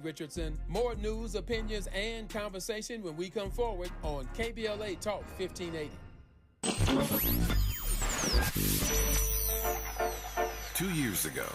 Richardson. More news, opinions, and conversation when we come forward on KBLA Talk 1580. 2 years ago,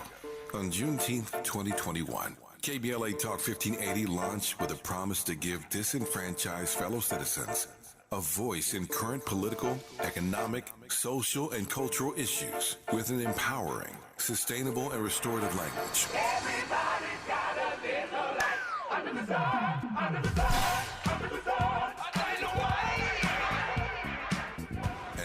on Juneteenth 2021, KBLA Talk 1580 launched with a promise to give disenfranchised fellow citizens a voice in current political, economic, social, and cultural issues with an empowering, sustainable, and restorative language. Everybody's gotta live the life under the sun, under the sun, under the sun, under the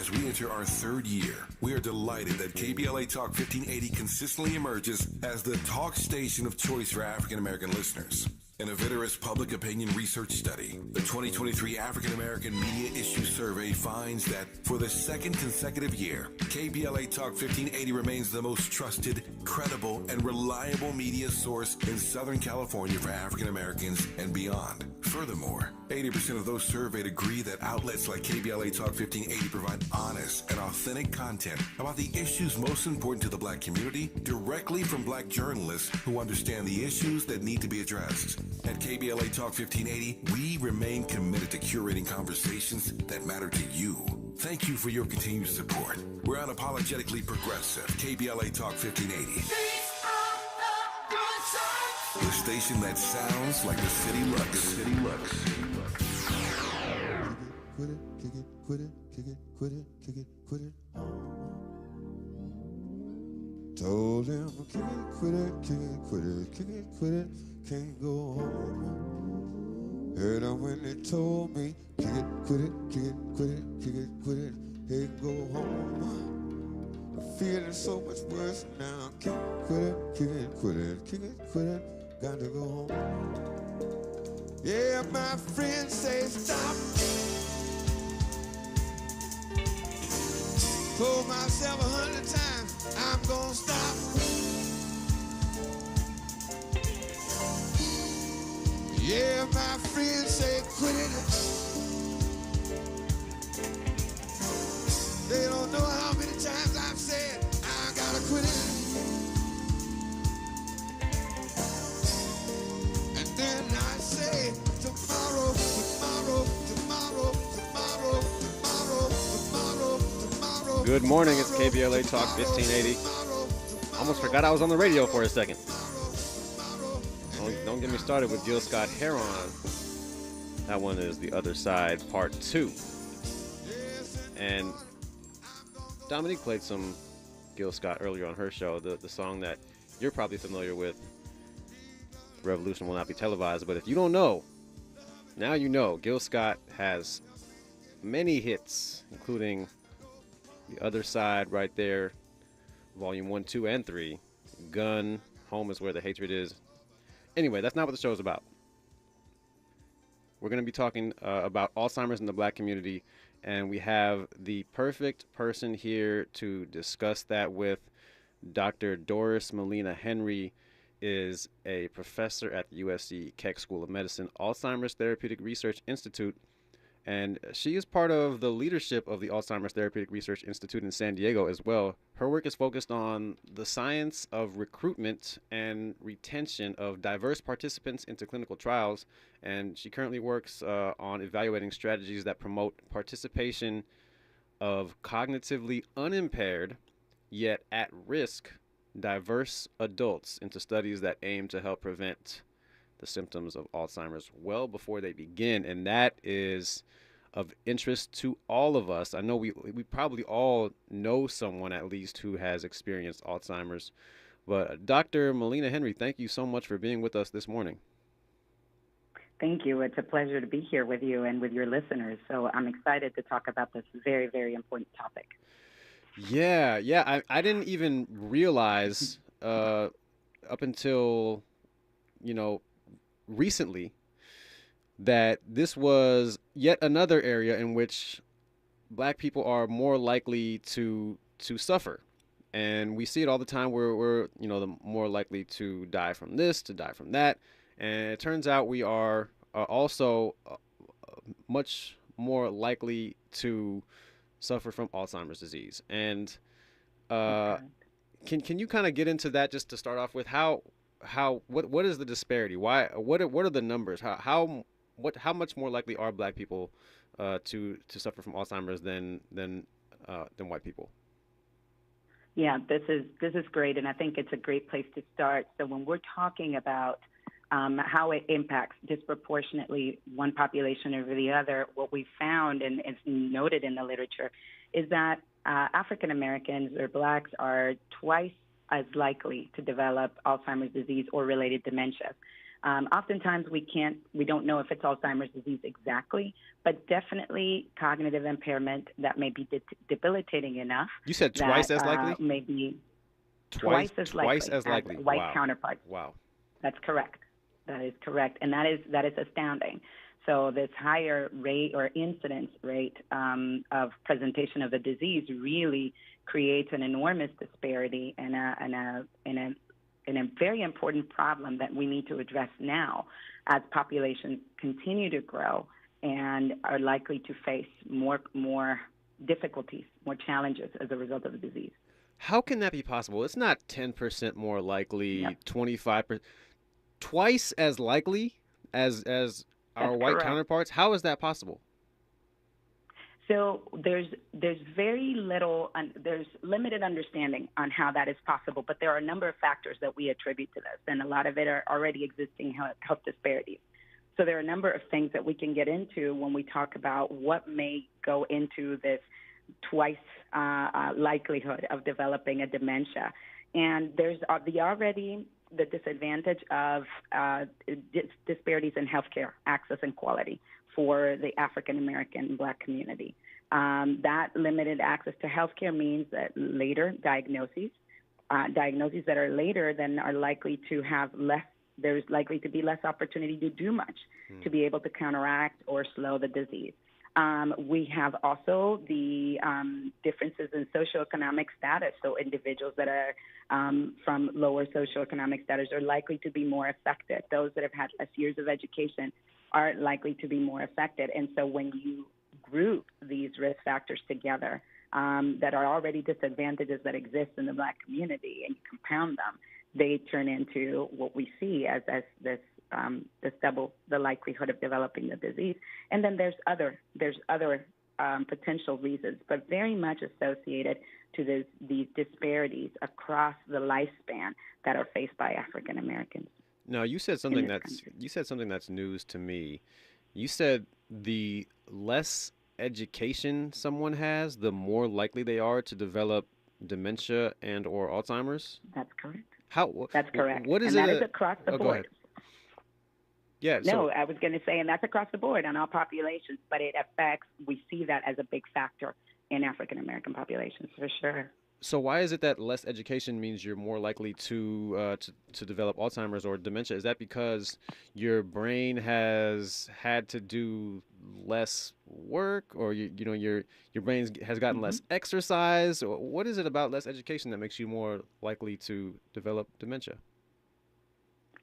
As we enter our third year, we are delighted that KBLA Talk 1580 consistently emerges as the talk station of choice for African American listeners. In a vigorous public opinion research study, the 2023 African American Media Issue Survey finds that for the second consecutive year, KBLA Talk 1580 remains the most trusted, credible, and reliable media source in Southern California for African Americans and beyond. Furthermore, 80% of those surveyed agree that outlets like KBLA Talk 1580 provide honest and authentic content about the issues most important to the Black community directly from Black journalists who understand the issues that need to be addressed. At KBLA Talk 1580, we remain committed to curating conversations that matter to you. Thank you for your continued support. We're unapologetically progressive. KBLA Talk 1580. The station that sounds like the city looks. Quit it, kick it, quit it, kick it, quit it, kick it, quit it. Told him, kick it, quit it, kick it, quit it, kick it, quit it, can't go home. Heard them when they told me, kick it, quit it, kick it, quit it, kick it, quit it, can't go home. I'm feeling so much worse now. Kick it, quit it, kick it, quit it, kick it, quit it, got to go home. Yeah, my friends say stop. Told myself 100 times, I'm gonna stop. Yeah, my friends say quit it. They don't know how many times I've said, I gotta quit it. And then I say, tomorrow, tomorrow, tomorrow, tomorrow, tomorrow, tomorrow, tomorrow. Good morning, it's KBLA Talk 1580. Almost forgot I was on the radio for a second. Don't get me started with Gil Scott-Heron. That one is The Other Side, Part 2. And Dominique played some Gil Scott earlier on her show, the song that you're probably familiar with, Revolution Will Not Be Televised. But if you don't know, now you know. Gil Scott has many hits, including The Other Side right there, Volume 1, 2, and 3, Gun, Home is Where the Hatred Is. Anyway, that's not what the show is about. We're going to be talking about Alzheimer's in the Black community, and we have the perfect person here to discuss that with. Dr. Doris Molina Henry is a professor at the USC Keck School of Medicine, Alzheimer's Therapeutic Research Institute, and she is part of the leadership of the Alzheimer's Therapeutic Research Institute in San Diego as well. Her work is focused on the science of recruitment and retention of diverse participants into clinical trials, and she currently works on evaluating strategies that promote participation of cognitively unimpaired yet at risk diverse adults into studies that aim to help prevent the symptoms of Alzheimer's well before they begin. And that is of interest to all of us. I know we probably all know someone at least who has experienced Alzheimer's. But Dr. Molina Henry, thank you so much for being with us this morning. Thank you. It's a pleasure to be here with you and with your listeners. So I'm excited to talk about this very, very important topic. Yeah. I didn't even realize up until, recently that this was yet another area in which Black people are more likely to suffer. And we see it all the time where we're the more likely to die from this, to die from that. And it turns out we are also much more likely to suffer from Alzheimer's disease. And can you kind of get into that just to start off with? How what is the disparity? Why? What are the numbers? How much more likely are Black people to suffer from Alzheimer's than white people? Yeah, this is great, and I think it's a great place to start. So when we're talking about how it impacts disproportionately one population over the other, what we found, and it's noted in the literature, is that African Americans or Blacks are twice as likely to develop Alzheimer's disease or related dementia. Oftentimes we don't know if it's Alzheimer's disease exactly, but definitely cognitive impairment that may be debilitating enough. You said twice as likely? Maybe twice as likely. Twice as likely. White counterparts. Wow. That's correct. That is correct, and that is astounding. So this higher rate or incidence rate of presentation of the disease really creates an enormous disparity and a very important problem that we need to address now as populations continue to grow and are likely to face more difficulties, more challenges as a result of the disease. How can that be possible? It's not 10% more likely, Yep. 25%, twice as likely as our white correct. counterparts. How is that possible? So there's very little, there's limited understanding on how that is possible, but there are a number of factors that we attribute to this, and a lot of it are already existing health disparities. So there are a number of things that we can get into when we talk about what may go into this twice likelihood of developing a dementia. And there's the disadvantage of disparities in healthcare access and quality for the African American and Black community. That limited access to healthcare means that later diagnoses that are later then are likely to have less. There's likely to be less opportunity to do much to be able to counteract or slow the disease. We have also the differences in socioeconomic status. So individuals that are from lower socioeconomic status are likely to be more affected. Those that have had less years of education are likely to be more affected. And so when you group these risk factors together that are already disadvantages that exist in the Black community and you compound them, they turn into what we see as this double the likelihood of developing the disease. And then there's other potential reasons, but very much associated to these disparities across the lifespan that are faced by African Americans. No, you said something that's news to me. You said the less education someone has, the more likely they are to develop dementia and or Alzheimer's. That's correct. That's correct. What is and it? That is across the board. Go ahead. Yeah. No, I was going to say, and that's across the board on all populations, but we see that as a big factor in African American populations for sure. So why is it that less education means you're more likely to develop Alzheimer's or dementia? Is that because your brain has had to do less work, or your brain has gotten less exercise? Or what is it about less education that makes you more likely to develop dementia?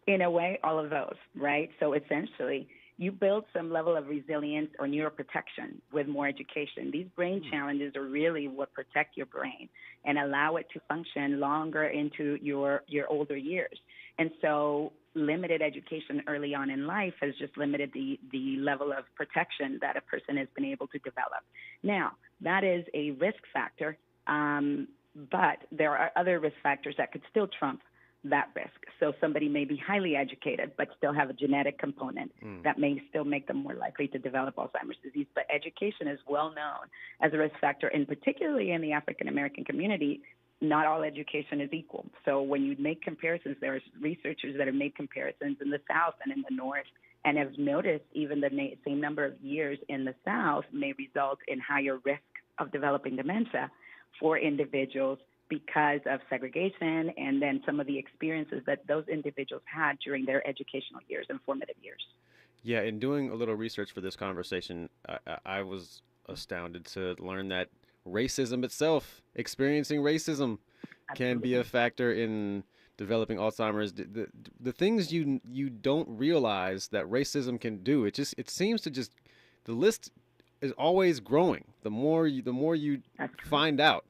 In a way, all of those, right? So essentially, you build some level of resilience or neuroprotection with more education. These brain challenges are really what protect your brain and allow it to function longer into your older years. And so limited education early on in life has just limited the level of protection that a person has been able to develop. Now, that is a risk factor, but there are other risk factors that could still trump that risk. So somebody may be highly educated but still have a genetic component that may still make them more likely to develop Alzheimer's disease. But education is well known as a risk factor, and particularly in the African American community, not all education is equal. So when you make comparisons, there are researchers that have made comparisons in the South and in the North and have noticed even the same number of years in the South may result in higher risk of developing dementia for individuals because of segregation and then some of the experiences that those individuals had during their educational years and formative years. Yeah, in doing a little research for this conversation, I was astounded to learn that racism itself, experiencing racism, can be a factor in developing Alzheimer's. The things you don't realize that racism can do, it seems to just, the list is always growing. The more you find out.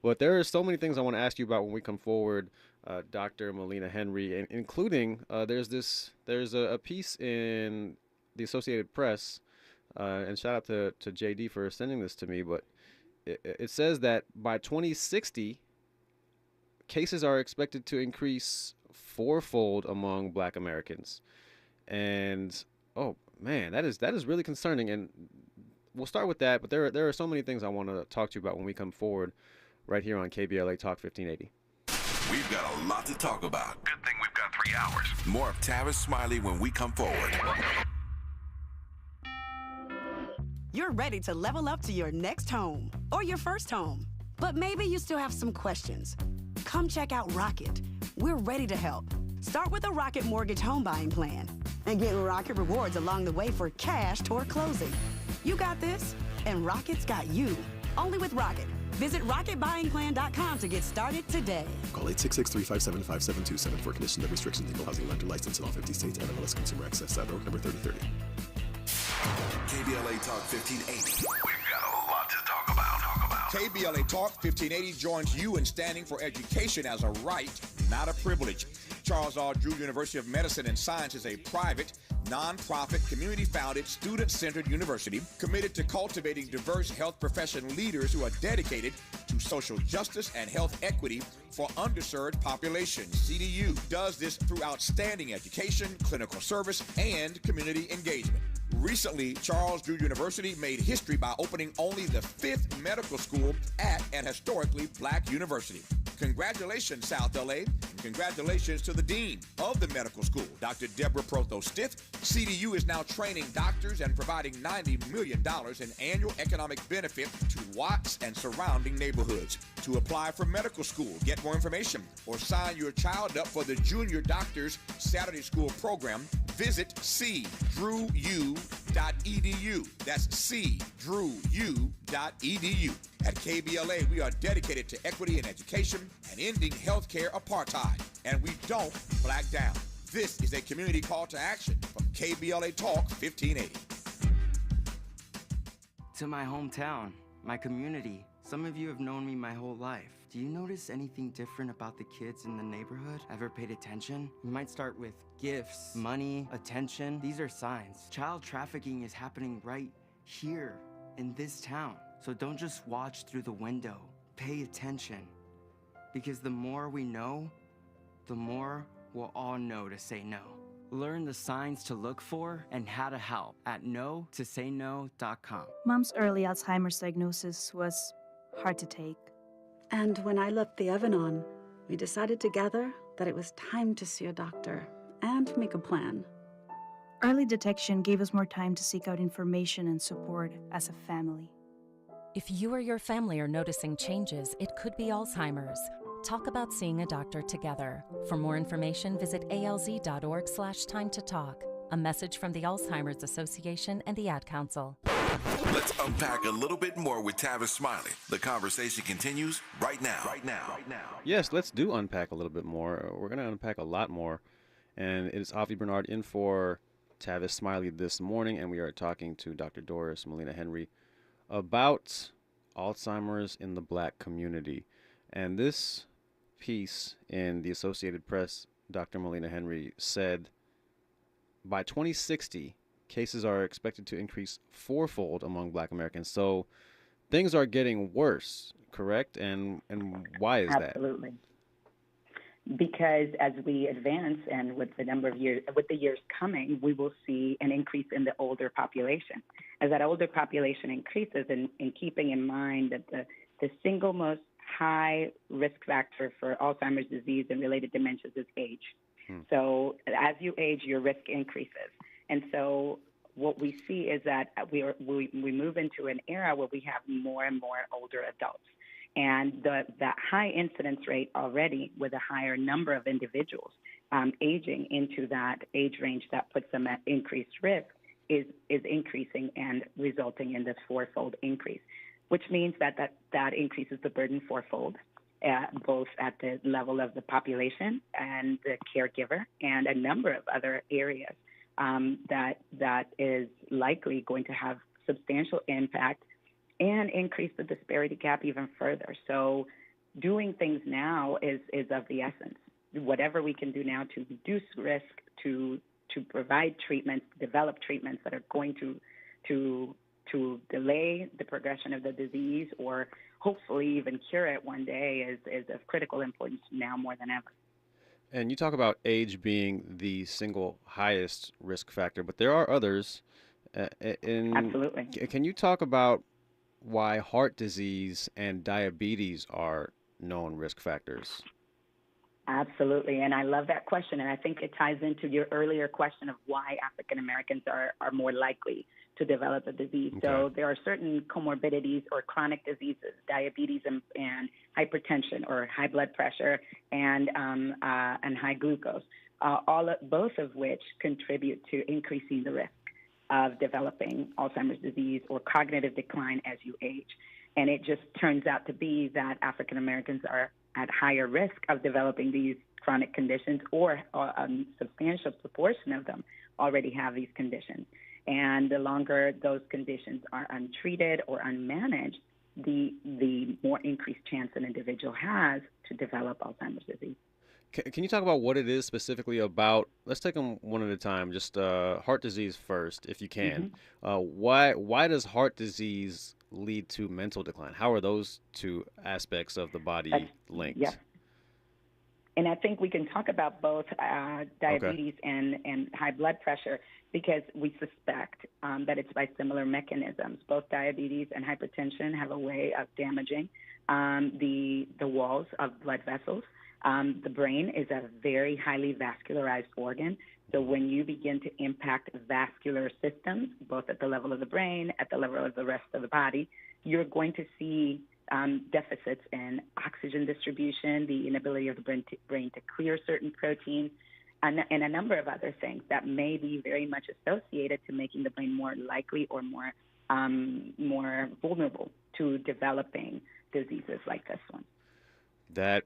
But there are so many things I want to ask you about when we come forward Dr. Molina Henry, and including there's a piece in the Associated Press, and shout out to JD for sending this to me, but it says that by 2060, cases are expected to increase fourfold among Black Americans. And oh man, that is really concerning. And we'll start with that, but there are so many things I want to talk to you about when we come forward right here on KBLA Talk 1580. We've got a lot to talk about. Good thing we've got 3 hours. More of Tavis Smiley when we come forward. You're ready to level up to your next home or your first home. But maybe you still have some questions. Come check out Rocket. We're ready to help. Start with a Rocket Mortgage home buying plan and get Rocket rewards along the way for cash toward closing. You got this, and Rocket's got you. Only with Rocket. Visit rocketbuyingplan.com to get started today. Call 866-357-5727 for conditions and restrictions. Equal housing lender license in all 50 states. NMLS Consumer Access.org number 3030. KBLA Talk 1580. We've got a lot to talk about. KBLA Talk 1580 joins you in standing for education as a right, not a privilege. Charles R. Drew University of Medicine and Science is a private, non-profit, community-founded, student-centered university committed to cultivating diverse health profession leaders who are dedicated to social justice and health equity for underserved populations. CDU does this through outstanding education, clinical service, and community engagement. Recently, Charles Drew University made history by opening only the 5th medical school at an historically Black university. Congratulations, South LA, and congratulations to the Dean of the medical school, Dr. Deborah Protho-Stith. CDU is now training doctors and providing $90 million in annual economic benefit to Watts and surrounding neighborhoods. To apply for medical school, get more information, or sign your child up for the Junior Doctors Saturday School program, visit cdrewu.edu. That's cdrewu.edu. At KBLA, we are dedicated to equity in education and ending healthcare apartheid, and we don't black down. This is a community call to action from KBLA Talk 1580. To my hometown, my community. Some of you have known me my whole life. Do you notice anything different about the kids in the neighborhood? Ever paid attention? We might start with gifts, money, attention. These are signs. Child trafficking is happening right here in this town. So don't just watch through the window. Pay attention. Because the more we know, the more we'll all know to say no. Learn the signs to look for and how to help at no-to-say-no.com. Mom's early Alzheimer's diagnosis was hard to take. And when I left the oven on, we decided together that it was time to see a doctor and make a plan. Early detection gave us more time to seek out information and support as a family. If you or your family are noticing changes, it could be Alzheimer's. Talk about seeing a doctor together. For more information, visit alz.org/time-to-talk. A message from the Alzheimer's Association and the Ad Council. Let's unpack a little bit more with Tavis Smiley. The conversation continues right now. Yes, let's do unpack a little bit more. We're going to unpack a lot more. And it is Avi Bernard in for Tavis Smiley this morning, and we are talking to Dr. Doris Molina Henry about Alzheimer's in the Black community. And this piece in the Associated Press, Dr. Molina Henry said, by 2060, cases are expected to increase fourfold among Black Americans. So things are getting worse, correct? And why is that? Absolutely. Because as we advance and with the number of years, with the years coming, we will see an increase in the older population. As that older population increases, and keeping in mind that the single most high risk factor for Alzheimer's disease and related dementias is age. So as you age, your risk increases. And so what we see is that we move into an era where we have more and more older adults. And that high incidence rate already with a higher number of individuals aging into that age range that puts them at increased risk is increasing and resulting in this fourfold increase, which means that increases the burden fourfold, both at the level of the population and the caregiver and a number of other areas that is likely going to have substantial impact and increase the disparity gap even further. So doing things now is of the essence. whatever we can do now to reduce risk, to provide treatments, develop treatments that are going to delay the progression of the disease or hopefully even cure it one day is of critical importance now more than ever. And you talk about age being the single highest risk factor, but there are others. Absolutely. Can you talk about why heart disease and diabetes are known risk factors? Absolutely. And I love that question. And I think it ties into your earlier question of why African Americans are more likely to develop a disease. Okay. So there are certain comorbidities or chronic diseases, diabetes and hypertension or high blood pressure and high glucose, both of which contribute to increasing the risk of developing Alzheimer's disease or cognitive decline as you age. And it just turns out to be that African Americans are at higher risk of developing these chronic conditions, or a substantial proportion of them already have these conditions. And the longer those conditions are untreated or unmanaged, the more increased chance an individual has to develop Alzheimer's disease. Can you talk about what it is specifically about? Let's take them one at a time. Just heart disease first, if you can. Why does heart disease lead to mental decline? How are those two aspects of the body linked? Yeah. And I think we can talk about both diabetes and high blood pressure because we suspect that it's by similar mechanisms. Both diabetes and hypertension have a way of damaging the walls of blood vessels. The brain is a very highly vascularized organ. So when you begin to impact vascular systems, both at the level of the brain, at the level of the rest of the body, you're going to see deficits in oxygen distribution, the inability of the brain to clear certain proteins, and a number of other things that may be very much associated to making the brain more likely or more vulnerable to developing diseases like this one. That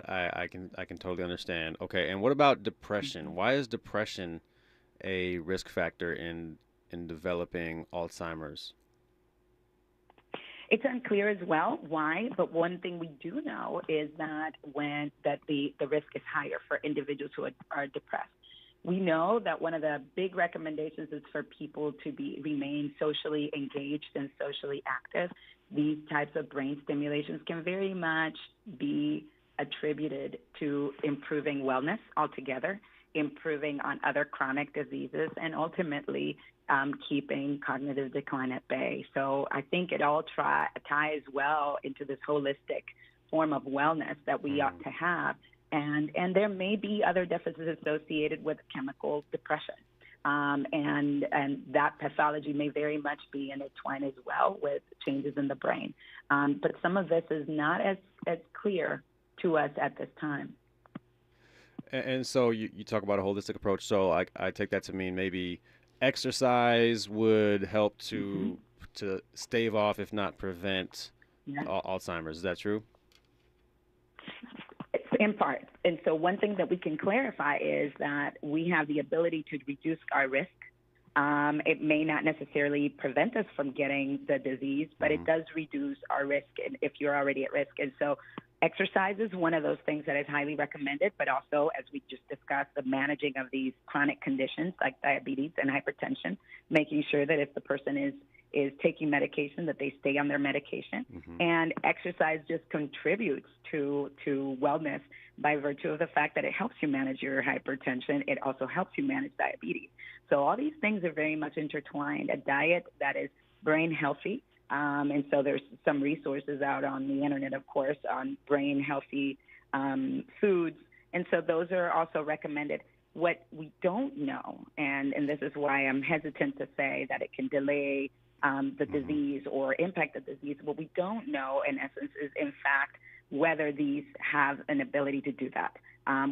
I can totally understand. Okay, and what about depression? Why is depression a risk factor in developing Alzheimer's? It's unclear as well why, but one thing we do know is that the risk is higher for individuals who are depressed. We know that one of the big recommendations is for people to remain socially engaged and socially active. These types of brain stimulations can very much be attributed to improving wellness altogether, improving on other chronic diseases, and ultimately keeping cognitive decline at bay. So I think it all ties well into this holistic form of wellness that we ought to have. And there may be other deficits associated with chemical depression. And that pathology may very much be intertwined as well with changes in the brain. But some of this is not as clear to us at this time. And so you talk about a holistic approach. So I take that to mean maybe exercise would help to stave off, if not prevent, Alzheimer's. Is that true? In part. And so one thing that we can clarify is that we have the ability to reduce our risk. It may not necessarily prevent us from getting the disease, but it does reduce our risk if you're already at risk. And so exercise is one of those things that is highly recommended, but also, as we just discussed, the managing of these chronic conditions like diabetes and hypertension, making sure that if the person is taking medication, that they stay on their medication. And exercise just contributes to wellness by virtue of the fact that it helps you manage your hypertension. It also helps you manage diabetes. So all these things are very much intertwined. A diet that is brain healthy, and so there's some resources out on the internet, of course, on brain healthy foods. And so those are also recommended. What we don't know, and this is why I'm hesitant to say that it can delay the disease or impact the disease, what we don't know, in essence, is, in fact, whether these have an ability to do that,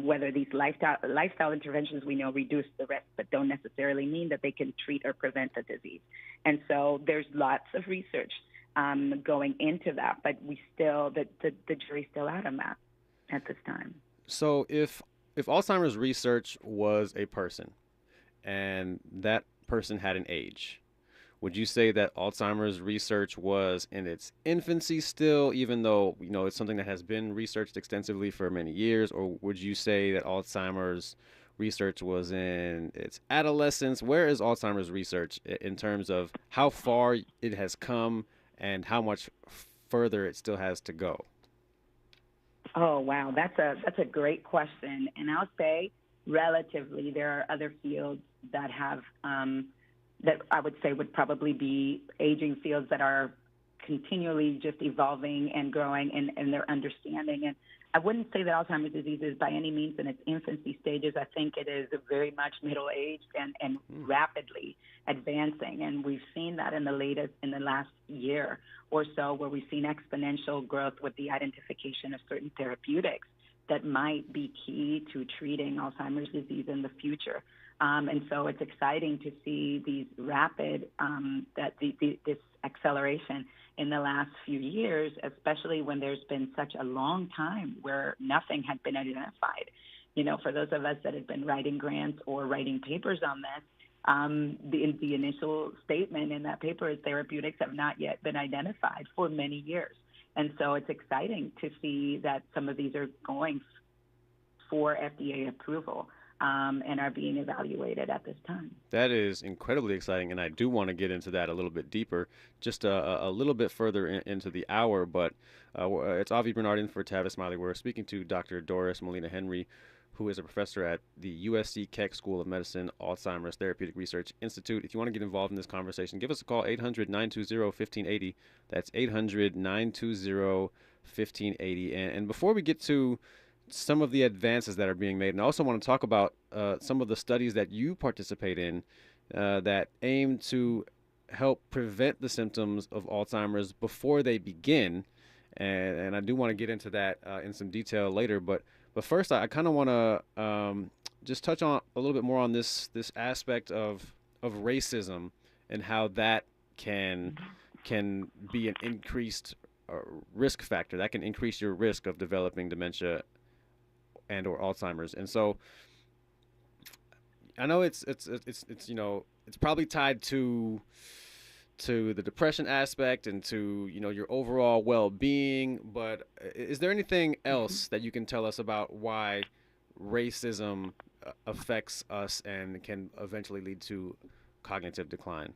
whether these lifestyle interventions we know reduce the risk, but don't necessarily mean that they can treat or prevent the disease. And so there's lots of research going into that, but the jury's still out on that at this time. So if Alzheimer's research was a person and that person had an age, Would you say that Alzheimer's research was in its infancy still, even though, it's something that has been researched extensively for many years? Or would you say that Alzheimer's research was in its adolescence? Where is Alzheimer's research in terms of how far it has come and how much further it still has to go? Oh, wow. That's a great question. And I'll say relatively, there are other fields that have, that I would say would probably be aging fields that are continually just evolving and growing in their understanding. And I wouldn't say that Alzheimer's disease is by any means in its infancy stages. I think it is very much middle-aged and rapidly advancing. And we've seen that in the last year or so, where we've seen exponential growth with the identification of certain therapeutics that might be key to treating Alzheimer's disease in the future. And so it's exciting to see these rapid, this acceleration in the last few years, especially when there's been such a long time where nothing had been identified. For those of us that had been writing grants or writing papers on this, the initial statement in that paper is therapeutics have not yet been identified for many years. And so it's exciting to see that some of these are going for FDA approval. And are being evaluated at this time. That is incredibly exciting, and I do want to get into that a little bit deeper, just a little bit further into the hour, but it's Avi Bernard in for Tavis Smiley. We're speaking to Dr. Doris Molina Henry, who is a professor at the USC Keck School of Medicine Alzheimer's Therapeutic Research Institute. If you want to get involved in this conversation, give us a call, 800-920-1580. That's 800-920-1580. And before we get to some of the advances that are being made, and I also want to talk about some of the studies that you participate in that aim to help prevent the symptoms of Alzheimer's before they begin, and I do want to get into that in some detail later. But first, I kind of want to just touch on a little bit more on this aspect of racism and how that can be an increased risk factor that can increase your risk of developing dementia and or Alzheimer's. And so I know it's probably tied to the depression aspect and to your overall well-being, but is there anything else that you can tell us about why racism affects us and can eventually lead to cognitive decline?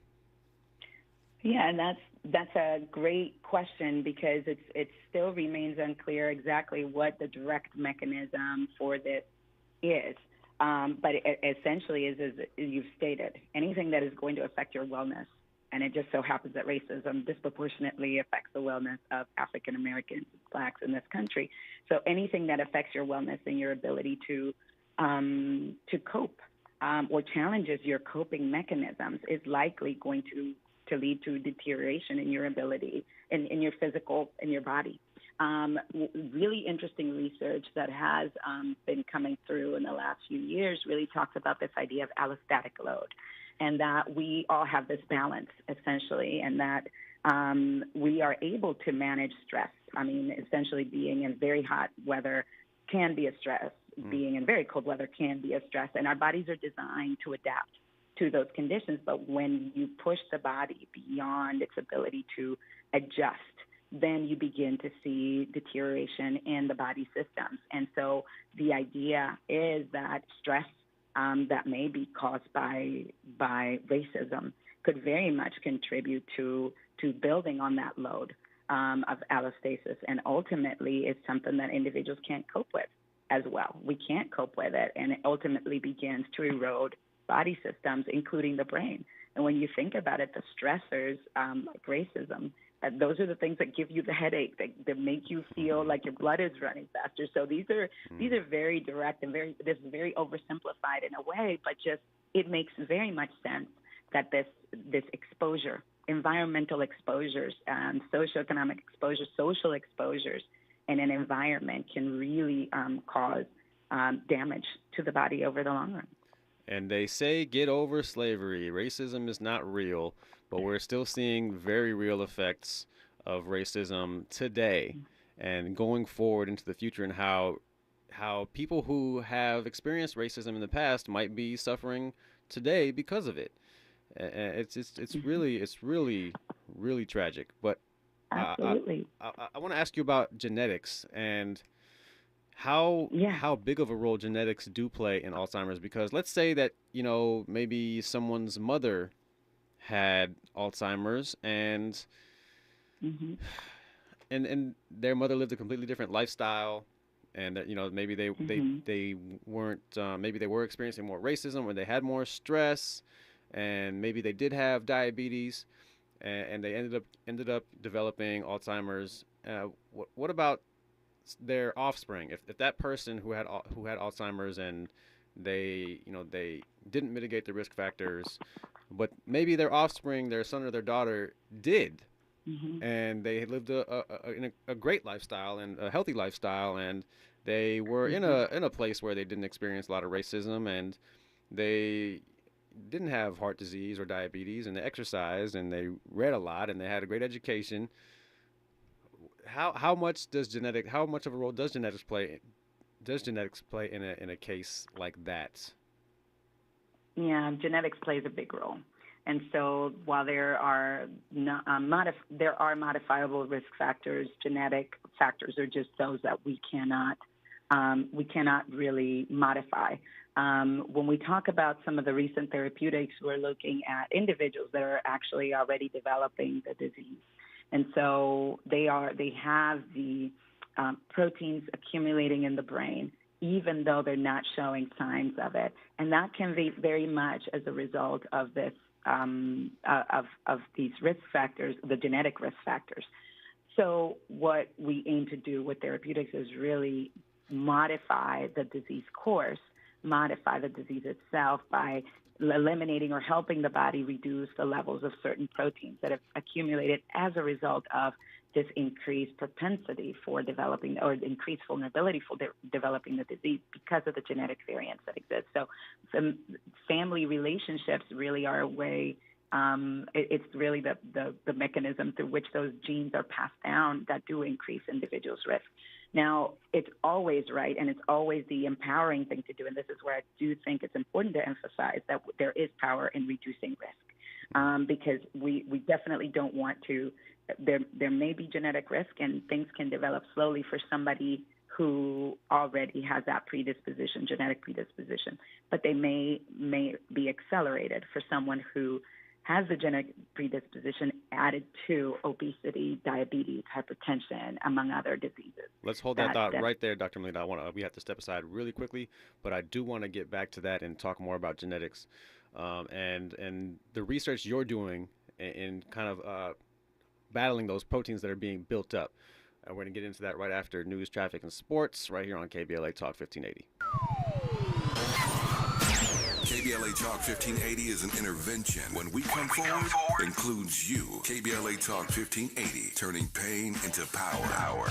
Yeah, and that's a great question, because it still remains unclear exactly what the direct mechanism for this is. But it essentially is, as you've stated, anything that is going to affect your wellness. And it just so happens that racism disproportionately affects the wellness of African Americans, Blacks in this country. So anything that affects your wellness and your ability to cope or challenges your coping mechanisms is likely going to lead to deterioration in your ability, in your physical, in your body. Really interesting research that has been coming through in the last few years really talks about this idea of allostatic load, and that we all have this balance, essentially, and that we are able to manage stress. I mean, essentially being in very hot weather can be a stress. Being in very cold weather can be a stress, and our bodies are designed to adapt to those conditions. But when you push the body beyond its ability to adjust, then you begin to see deterioration in the body systems. And so the idea is that stress that may be caused by racism could very much contribute to building on that load of allostasis, and ultimately it's something that individuals can't cope with as well. We can't cope with it, and it ultimately begins to erode body systems, including the brain. And when you think about it, the stressors like racism, those are the things that give you the headache, that make you feel like your blood is running faster. So these are very direct and this is very oversimplified in a way, but just it makes very much sense that this exposure, environmental exposures, socioeconomic exposures, social exposures in an environment can really cause damage to the body over the long run. And they say, get over slavery. Racism is not real, but we're still seeing very real effects of racism today and going forward into the future, and how people who have experienced racism in the past might be suffering today because of it. And it's really tragic. But absolutely, I want to ask you about genetics and how big of a role genetics do play in Alzheimer's, because let's say that, maybe someone's mother had Alzheimer's and and their mother lived a completely different lifestyle, and that maybe they weren't maybe they were experiencing more racism, or they had more stress, and maybe they did have diabetes, and they ended up developing Alzheimer's. What about their offspring? If that person who had Alzheimer's and they didn't mitigate the risk factors, but maybe their offspring, their son or their daughter, did, and they lived a great lifestyle and a healthy lifestyle, and they were in a place where they didn't experience a lot of racism, and they didn't have heart disease or diabetes, and they exercised and they read a lot and they had a great education. How much of a role does genetics play in a case like that? Yeah, genetics plays a big role. And so while there are modifiable risk factors, genetic factors are just those that we cannot really modify. When we talk about some of the recent therapeutics, we're looking at individuals that are actually already developing the disease. And so they have the proteins accumulating in the brain, even though they're not showing signs of it. And that can be very much as a result of this, of these risk factors, the genetic risk factors. So what we aim to do with therapeutics is really modify the disease course, modify the disease itself by eliminating or helping the body reduce the levels of certain proteins that have accumulated as a result of this increased propensity for developing or increased vulnerability for developing the disease because of the genetic variants that exist. So family relationships really are a way, it's really the mechanism through which those genes are passed down that do increase individuals' risk. Now, it's always right, and it's always the empowering thing to do, and this is where I do think it's important to emphasize that there is power in reducing risk, because we definitely don't want to. There may be genetic risk, and things can develop slowly for somebody who already has that predisposition, genetic predisposition, but they may be accelerated for someone who has the genetic predisposition added to obesity, diabetes, hypertension, among other diseases. Let's hold that thought right there, Dr. Molina. We have to step aside really quickly, but I do want to get back to that and talk more about genetics and the research you're doing in kind of battling those proteins that are being built up. We're going to get into that right after news, traffic, and sports right here on KBLA Talk 1580. KBLA Talk 1580 is an intervention. When we come forward, includes you. KBLA Talk 1580, turning pain into power.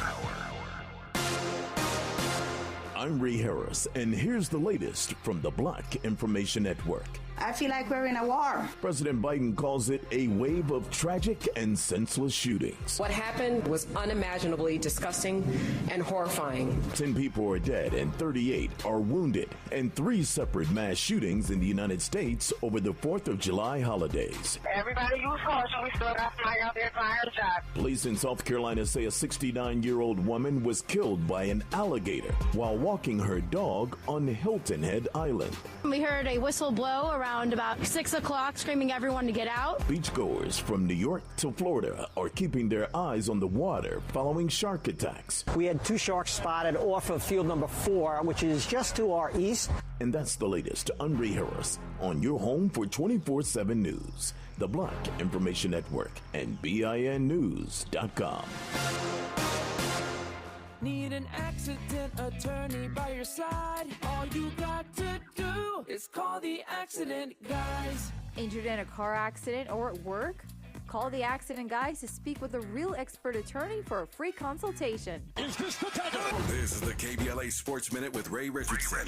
I'm Ray Harris, and here's the latest from the Black Information Network. I feel like we're in a war. President Biden calls it a wave of tragic and senseless shootings. What happened was unimaginably disgusting and horrifying. 10 people are dead and 38 are wounded, and 3 separate mass shootings in the United States over the 4th of July holidays. Everybody use caution. We still got somebody out there firing shots. Police in South Carolina say a 69-year-old woman was killed by an alligator while walking her dog on Hilton Head Island. We heard a whistle blow around about 6 o'clock, screaming everyone to get out. Beachgoers from New York to Florida are keeping their eyes on the water following shark attacks. We had 2 sharks spotted off of field number 4, which is just to our east. And that's the latest. I'm Ray Harris on your home for 24/7 news, the Black Information Network, and BINnews.com. Need an accident attorney by your side? All you got to do is call the accident guys. Injured in a car accident or at work? Call the accident guys to speak with a real expert attorney for a free consultation. Is this the time? This is the KBLA Sports Minute with Ray Richardson.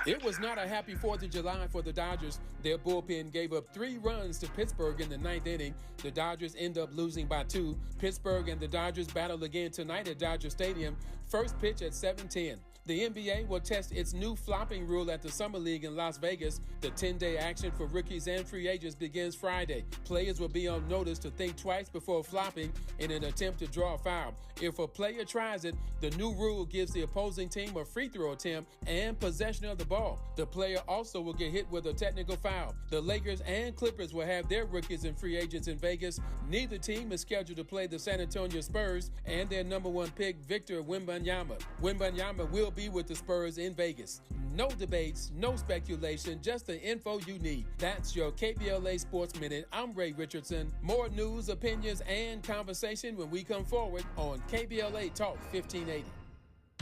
It was not a happy 4th of July for the Dodgers. Their bullpen gave up 3 runs to Pittsburgh in the 9th inning. The Dodgers end up losing by 2. Pittsburgh and the Dodgers battle again tonight at Dodger Stadium. First pitch at 7:10. The NBA will test its new flopping rule at the Summer League in Las Vegas. The 10-day action for rookies and free agents begins Friday. Players will be on notice to think twice before flopping in an attempt to draw a foul. If a player tries it, the new rule gives the opposing team a free throw attempt and possession of the ball. The player also will get hit with a technical foul. The Lakers and Clippers will have their rookies and free agents in Vegas. Neither team is scheduled to play the San Antonio Spurs and their number one pick, Victor Wembanyama. Wembanyama will be with the Spurs in Vegas. No debates, no speculation, just the info you need. That's your KBLA Sports Minute. I'm Ray Richardson. More news, opinions, and conversation when we come forward on KBLA Talk 1580.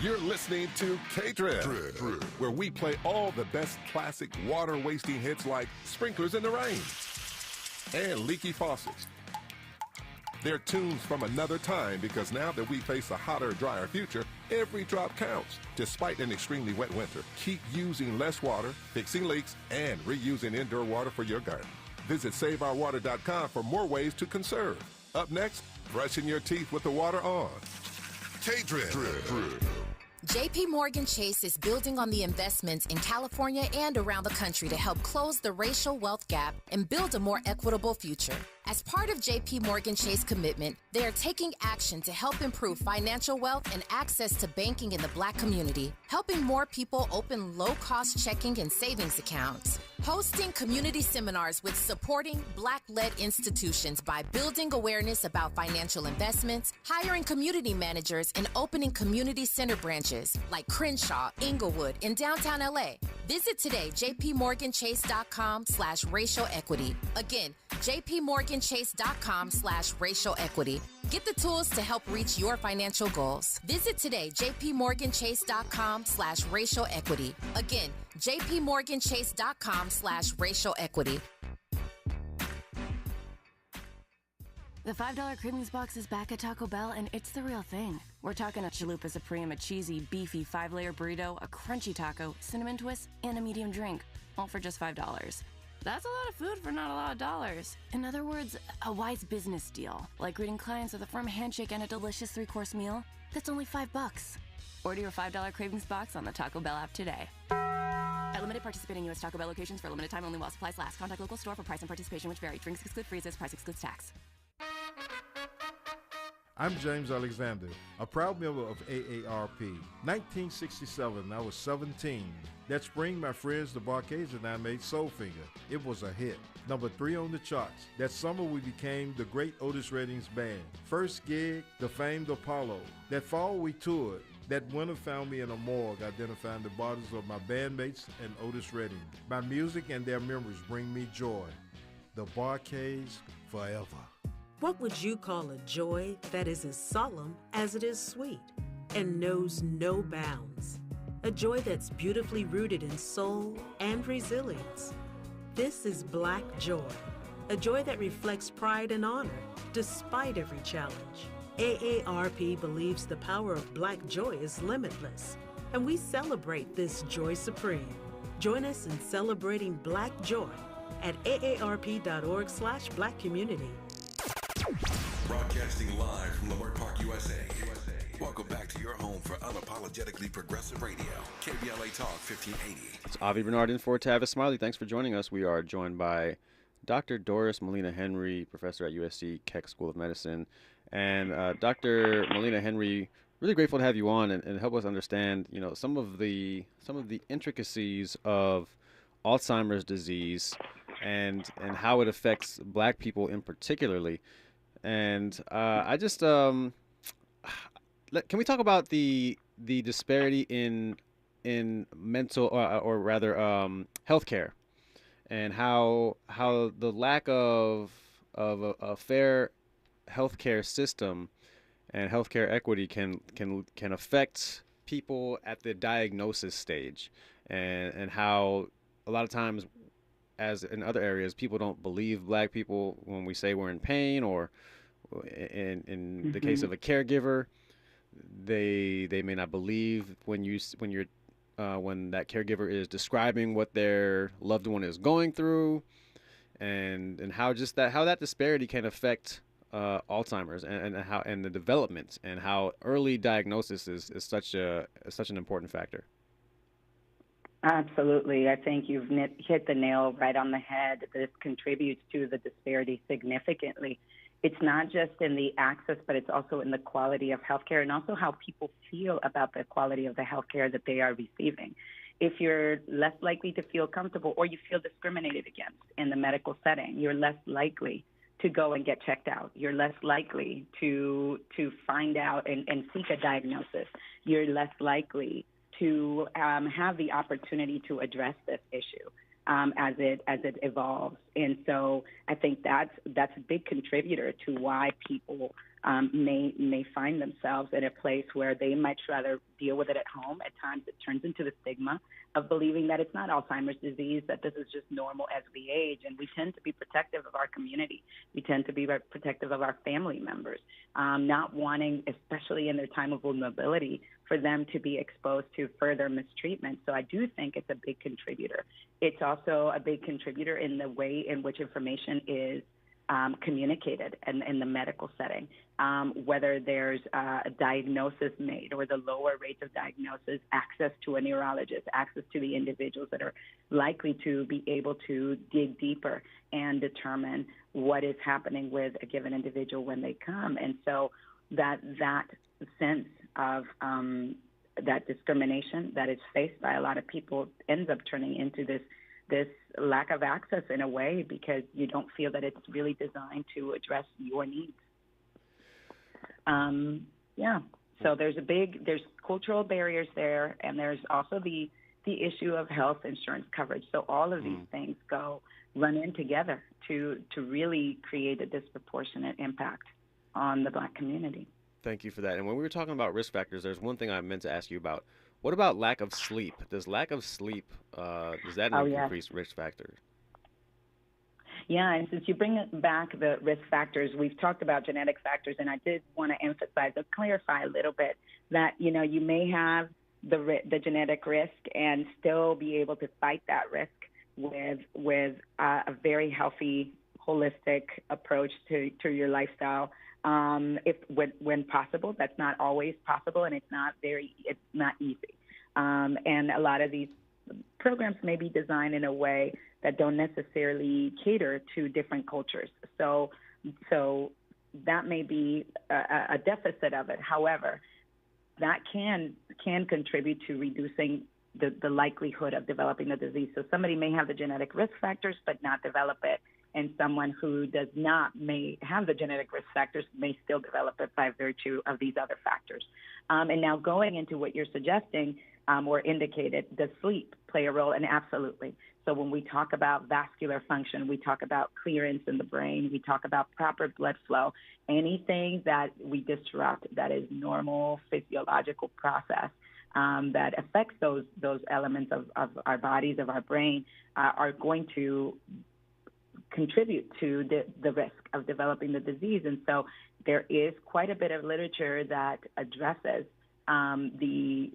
You're listening to K-Drip, where we play all the best classic water-wasting hits like Sprinklers in the Rain and Leaky Faucets. They're tunes from another time because now that we face a hotter, drier future, every drop counts. Despite an extremely wet winter, keep using less water, fixing leaks, and reusing indoor water for your garden. Visit SaveOurWater.com for more ways to conserve. Up next, brushing your teeth with the water on. K-Drip. JP Morgan Chase is building on the investments in California and around the country to help close the racial wealth gap and build a more equitable future. As part of JP Morgan Chase commitment, they are taking action to help improve financial wealth and access to banking in the Black community, helping more people open low-cost checking and savings accounts, hosting community seminars with supporting Black-led institutions by building awareness about financial investments, hiring community managers, and opening community center branches like Crenshaw, Inglewood, and downtown LA. Visit today, jpmorganchase.com/racial equity. Again, jpmorganchase.com/racial equity. Get the tools to help reach your financial goals. Visit today, jpmorganchase.com/racial equity. Again, jpmorganchase.com/racial equity. The $5 Cravings Box is back at Taco Bell, and it's the real thing. We're talking a Chalupa Supreme, a cheesy, beefy 5-layer burrito, a crunchy taco, cinnamon twist, and a medium drink, all for just $5. That's a lot of food for not a lot of dollars. In other words, a wise business deal, like greeting clients with a firm handshake and a delicious 3-course meal that's only $5. Order your $5 Cravings Box on the Taco Bell app today. At limited participating U.S. Taco Bell locations for a limited time only while supplies last. Contact local store for price and participation which vary. Drinks exclude freezes. Price excludes tax. I'm James Alexander, a proud member of AARP. 1967, I was 17. That spring, my friends, the Barcades, and I made Soulfinger. It was a hit. Number 3 on the charts. That summer, we became the great Otis Redding's band. First gig, the famed Apollo. That fall, we toured. That winter found me in a morgue identifying the bodies of my bandmates and Otis Redding. My music and their memories bring me joy. The Barcades, forever. What would you call a joy that is as solemn as it is sweet and knows no bounds? A joy that's beautifully rooted in soul and resilience. This is Black joy, a joy that reflects pride and honor despite every challenge. AARP believes the power of Black joy is limitless, and we celebrate this joy supreme. Join us in celebrating Black joy at aarp.org/blackcommunity. Broadcasting live from Lamert Park, USA. Welcome back to your home for unapologetically progressive radio, KBLA Talk 1580. It's Avi Bernard in for Tavis Smiley. Thanks for joining us. We are joined by Dr. Doris Molina Henry, professor at USC Keck School of Medicine. And Dr. Molina Henry, really grateful to have you on and help us understand, you know, some of the intricacies of Alzheimer's disease and how it affects Black people in particularly. And I just can we talk about the disparity in mental or rather healthcare, and how the lack of a fair healthcare system and healthcare equity can affect people at the diagnosis stage, and how a lot of times, as in other areas, people don't believe Black people when we say we're in pain, or in the case of a caregiver, they may not believe when that caregiver is describing what their loved one is going through, and how that disparity can affect Alzheimer's and the development and how early diagnosis is such an important factor. Absolutely. I think you've hit the nail right on the head. This contributes to the disparity significantly. It's not just in the access, but it's also in the quality of healthcare and also how people feel about the quality of the healthcare that they are receiving. If you're less likely to feel comfortable or you feel discriminated against in the medical setting, you're less likely to go and get checked out. You're less likely to find out and seek a diagnosis. You're less likely to have the opportunity to address this issue as it evolves. And so I think that's a big contributor to why people may find themselves in a place where they might rather deal with it at home. At times it turns into the stigma of believing that it's not Alzheimer's disease, that this is just normal as we age. And we tend to be protective of our community. We tend to be protective of our family members, not wanting, especially in their time of vulnerability, for them to be exposed to further mistreatment. So I do think it's a big contributor. It's also a big contributor in the way in which information is communicated in the medical setting, whether there's a diagnosis made or the lower rates of diagnosis, access to a neurologist, access to the individuals that are likely to be able to dig deeper and determine what is happening with a given individual when they come. And so that sense of that discrimination that is faced by a lot of people ends up turning into this lack of access in a way because you don't feel that it's really designed to address your needs. So there's cultural barriers there, and there's also the issue of health insurance coverage. So all of these things run in together to really create a disproportionate impact on the Black community. Thank you for that. And when we were talking about risk factors, there's one thing I meant to ask you about. What about lack of sleep? Does lack of sleep, is that an increased risk factor? Yeah, and since you bring back the risk factors, we've talked about genetic factors, and I did want to emphasize or clarify a little bit that, you may have the genetic risk and still be able to fight that risk with a very healthy, holistic approach to your lifestyle. When possible, that's not always possible, and it's not easy. And a lot of these programs may be designed in a way that don't necessarily cater to different cultures. So that may be a deficit of it. However, that can contribute to reducing the likelihood of developing the disease. So somebody may have the genetic risk factors but not develop it, and someone who does not may have the genetic risk factors may still develop it by virtue of these other factors. And now going into what you're suggesting or indicated, does sleep play a role? And absolutely. So when we talk about vascular function, we talk about clearance in the brain, we talk about proper blood flow, anything that we disrupt that is normal physiological process that affects those elements of our bodies, of our brain, are going to contribute to the risk of developing the disease. And so there is quite a bit of literature that addresses the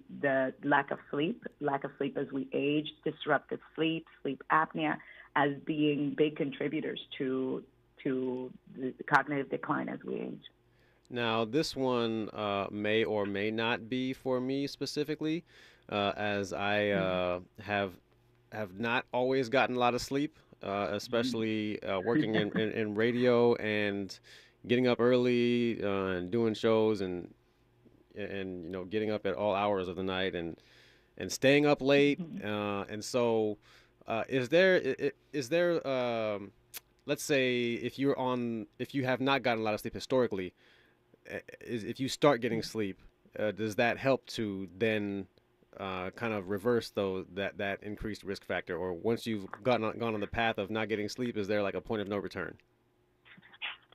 lack of sleep as we age, disrupted sleep apnea, as being big contributors to the cognitive decline as we age. Now, this one may or may not be for me specifically, as I have not always gotten a lot of sleep. Especially working in radio and getting up early and doing shows and getting up at all hours of the night and staying up late. And so is there let's say if you have not gotten a lot of sleep historically, if you start getting sleep, does that help to then kind of reverse that increased risk factor? Or once you've gone on the path of not getting sleep, is there like a point of no return?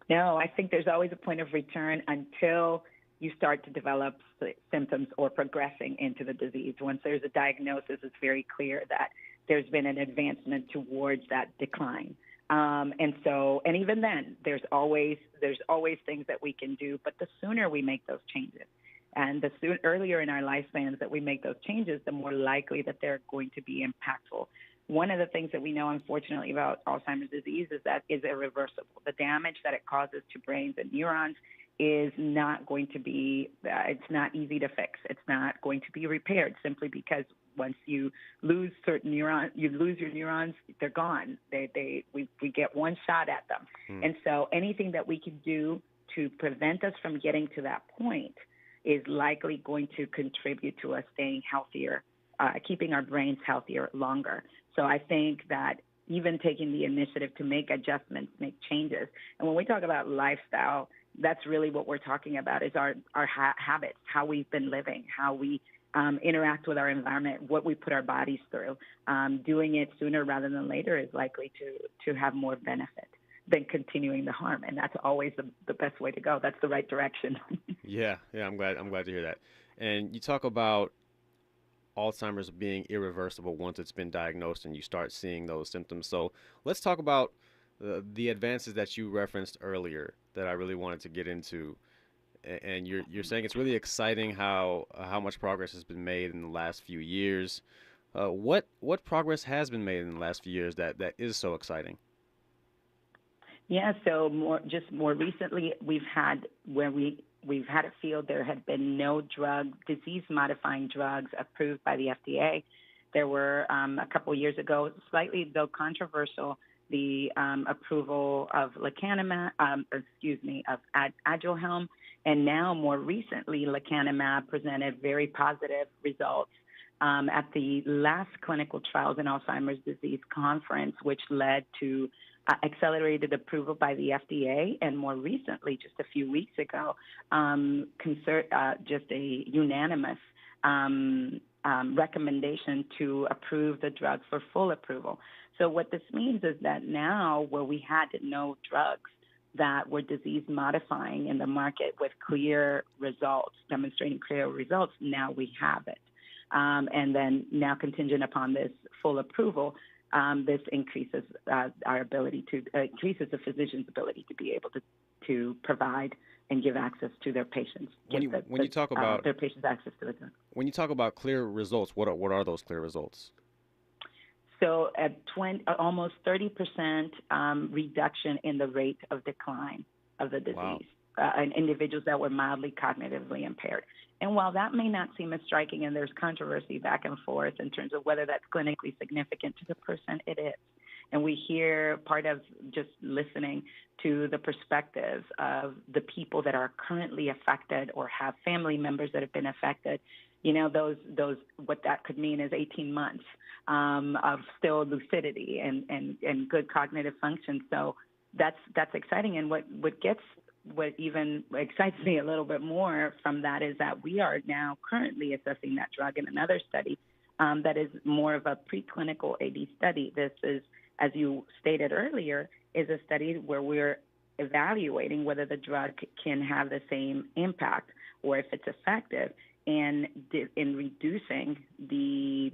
No, I think there's always a point of return until you start to develop symptoms or progressing into the disease. Once there's a diagnosis, it's very clear that there's been an advancement towards that decline. And even then, there's always things that we can do, but the sooner we make those changes, and the earlier in our lifespans that we make those changes, the more likely that they're going to be impactful one of the things that we know, unfortunately, about Alzheimer's disease is that it's irreversible. The damage that it causes to brains and neurons is not going to be, it's not easy to fix. It's not going to be repaired simply because once you lose certain neurons, you lose your neurons, they're gone. We get one shot at them. And so anything that we can do to prevent us from getting to that point is likely going to contribute to us staying healthier, keeping our brains healthier longer. So I think that even taking the initiative to make adjustments, make changes. And when we talk about lifestyle, that's really what we're talking about is our habits, how we've been living, how we interact with our environment, what we put our bodies through. Doing it sooner rather than later is likely to have more benefit than continuing the harm. And that's always the best way to go. That's the right direction. Yeah, I'm glad to hear that. And you talk about Alzheimer's being irreversible once it's been diagnosed and you start seeing those symptoms. So let's talk about the advances that you referenced earlier that I really wanted to get into. And you're saying it's really exciting how much progress has been made in the last few years. What progress has been made in the last few years that is so exciting? Yeah, so more recently, we've had a field there had been no disease-modifying drugs approved by the FDA. There were a couple of years ago, slightly though controversial, the approval of lecanemab, of Aduhelm, and now more recently, lecanemab presented very positive results at the last clinical trials in Alzheimer's disease conference, which led to accelerated approval by the FDA, and more recently, just a few weeks ago, just a unanimous recommendation to approve the drug for full approval. So what this means is that now where we had no drugs that were disease-modifying in the market with clear results, demonstrating clear results, now we have it. And then now contingent upon this full approval, this increases increases the physician's ability to be able to provide and give access to their patients. When you talk about their patients access to the drug. When you talk about clear results, what are those clear results? So at almost 30% reduction in the rate of decline of the disease in individuals that were mildly cognitively impaired. And while that may not seem as striking, and there's controversy back and forth in terms of whether that's clinically significant to the person, it is. And we hear part of just listening to the perspectives of the people that are currently affected or have family members that have been affected. You know, those what that could mean is 18 months of still lucidity and good cognitive function. So that's exciting. And what even excites me a little bit more from that is that we are now currently assessing that drug in another study that is more of a preclinical AD study. This is, as you stated earlier, is a study where we're evaluating whether the drug can have the same impact or if it's effective in reducing the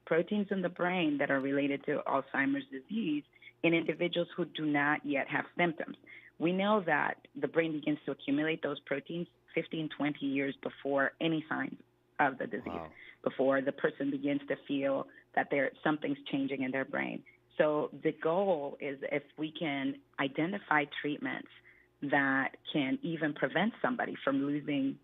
proteins in the brain that are related to Alzheimer's disease in individuals who do not yet have symptoms. We know that the brain begins to accumulate those proteins 15, 20 years before any signs of the disease, before the person begins to feel that something's changing in their brain. So the goal is if we can identify treatments that can even prevent somebody from losing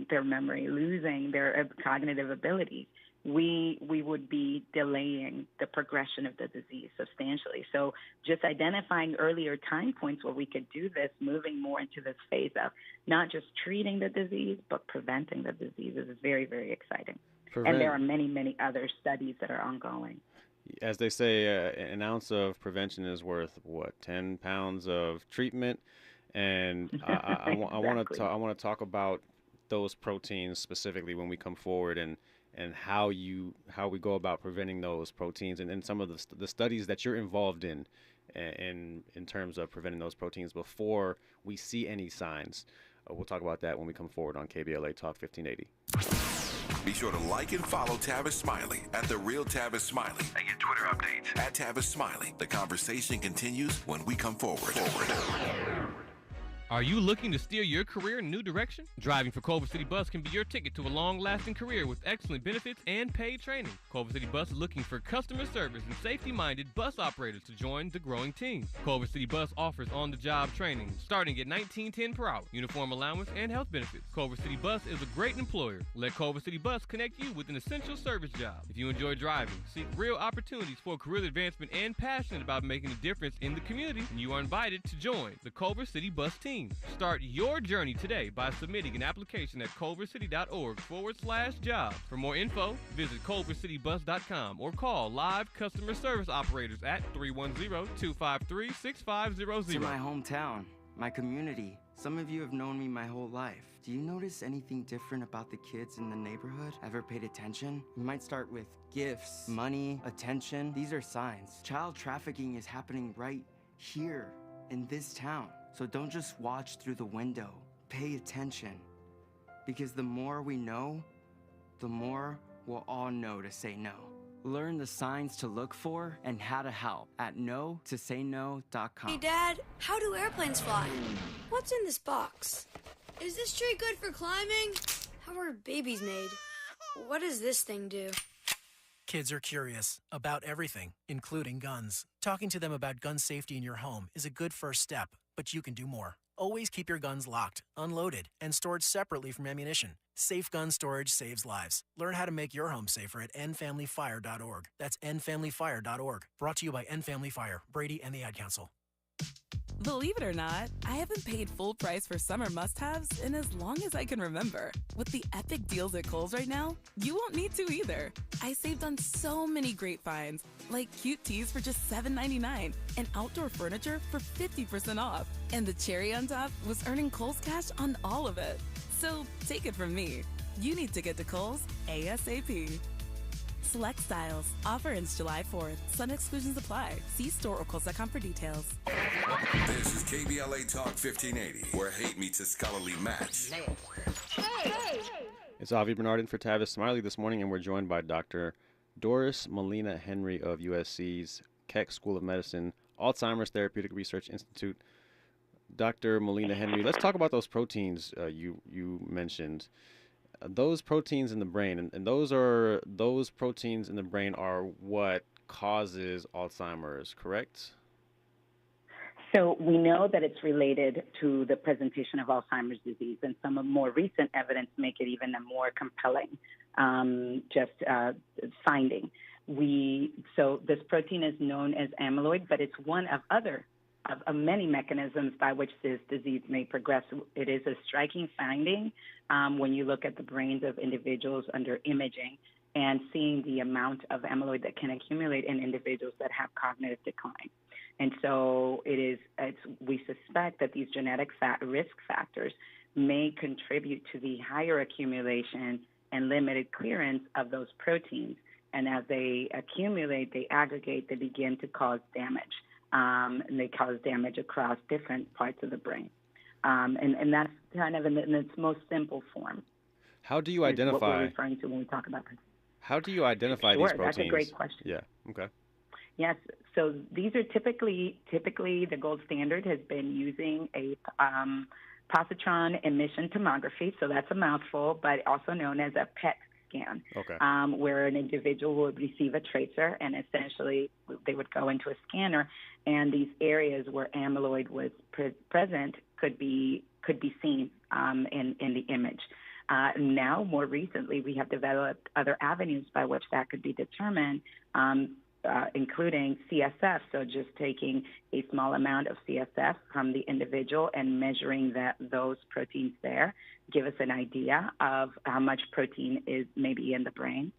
their memory, losing their cognitive abilities, we would be delaying the progression of the disease substantially. So just identifying earlier time points where we could do this, moving more into this phase of not just treating the disease, but preventing the disease is very, very exciting. And there are many, many other studies that are ongoing. As they say, an ounce of prevention is worth, 10 pounds of treatment? And I want to talk about those proteins specifically when we come forward and how we go about preventing those proteins and some of the studies that you're involved in terms of preventing those proteins before we see any signs. We'll talk about that when we come forward on KBLA Talk 1580. Be sure to like and follow Tavis Smiley at The Real Tavis Smiley and get Twitter updates at Tavis Smiley. The conversation continues when we come forward. Are you looking to steer your career in a new direction? Driving for Culver City Bus can be your ticket to a long-lasting career with excellent benefits and paid training. Culver City Bus is looking for customer service and safety-minded bus operators to join the growing team. Culver City Bus offers on-the-job training starting at $19.10 per hour, uniform allowance, and health benefits. Culver City Bus is a great employer. Let Culver City Bus connect you with an essential service job. If you enjoy driving, seek real opportunities for career advancement, and passionate about making a difference in the community, then you are invited to join the Culver City Bus team. Start your journey today by submitting an application at culvercity.org/job. For more info, visit culvercitybus.com or call live customer service operators at 310-253-6500. To my hometown, my community. Some of you have known me my whole life. Do you notice anything different about the kids in the neighborhood? Ever paid attention? We might start with gifts, money, attention. These are signs. Child trafficking is happening right here in this town. So don't just watch through the window. Pay attention. Because the more we know, the more we'll all know to say no. Learn the signs to look for and how to help at no-to-say-no.com. Hey, Dad, how do airplanes fly? What's in this box? Is this tree good for climbing? How are babies made? What does this thing do? Kids are curious about everything, including guns. Talking to them about gun safety in your home is a good first step, but you can do more. Always keep your guns locked, unloaded, and stored separately from ammunition. Safe gun storage saves lives. Learn how to make your home safer at endfamilyfire.org. That's endfamilyfire.org. Brought to you by End Family Fire, Brady, and the Ad Council. Believe it or not, I haven't paid full price for summer must-haves in as long as I can remember. With the epic deals at Kohl's right now, you won't need to either. I saved on so many great finds, like cute tees for just $7.99 and outdoor furniture for 50% off. And the cherry on top was earning Kohl's cash on all of it. So take it from me. You need to get to Kohl's ASAP. Select styles. Offer ends July 4th. Some exclusions apply. See store or Kohl's.com for details. This is KBLA Talk 1580, where hate meets a scholarly match. Hey. It's Avi Bernard in for Tavis Smiley this morning, and we're joined by Dr. Doris Molina Henry of USC's Keck School of Medicine, Alzheimer's Therapeutic Research Institute. Dr. Molina Henry, let's talk about those proteins you mentioned. Those proteins in the brain, and those proteins in the brain are what causes Alzheimer's, correct? So we know that it's related to the presentation of Alzheimer's disease, and some more recent evidence make it even a more compelling finding. So this protein is known as amyloid, but it's one of many mechanisms by which this disease may progress. It is a striking finding when you look at the brains of individuals under imaging and seeing the amount of amyloid that can accumulate in individuals that have cognitive decline. And so we suspect that these genetic risk factors may contribute to the higher accumulation and limited clearance of those proteins. And as they accumulate, they aggregate, they begin to cause damage. And they cause damage across different parts of the brain. And that's kind of in its most simple form. How do you identify? What we're referring to when we talk about proteins. How do you identify these proteins? That's a great question. Yeah. Okay. Yes. So these are typically the gold standard has been using a positron emission tomography. So that's a mouthful, but also known as a PET scan, where an individual would receive a tracer, and essentially they would go into a scanner, and these areas where amyloid was present could be seen in the image. Now, more recently, we have developed other avenues by which that could be determined, including CSF. So just taking a small amount of CSF from the individual and measuring those proteins there give us an idea of how much protein is maybe in the brain.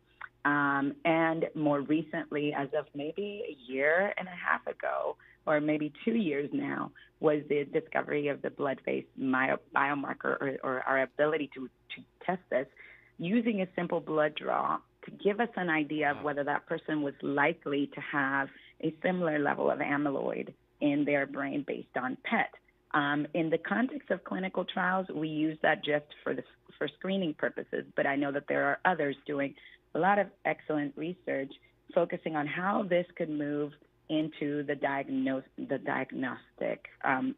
And more recently, as of maybe a year and a half ago, or maybe 2 years now, was the discovery of the blood-based biomarker, or our ability to test this using a simple blood draw to give us an idea of whether that person was likely to have a similar level of amyloid in their brain based on PET. In the context of clinical trials, we use that just for screening purposes, but I know that there are others doing a lot of excellent research focusing on how this could move into the diagnostic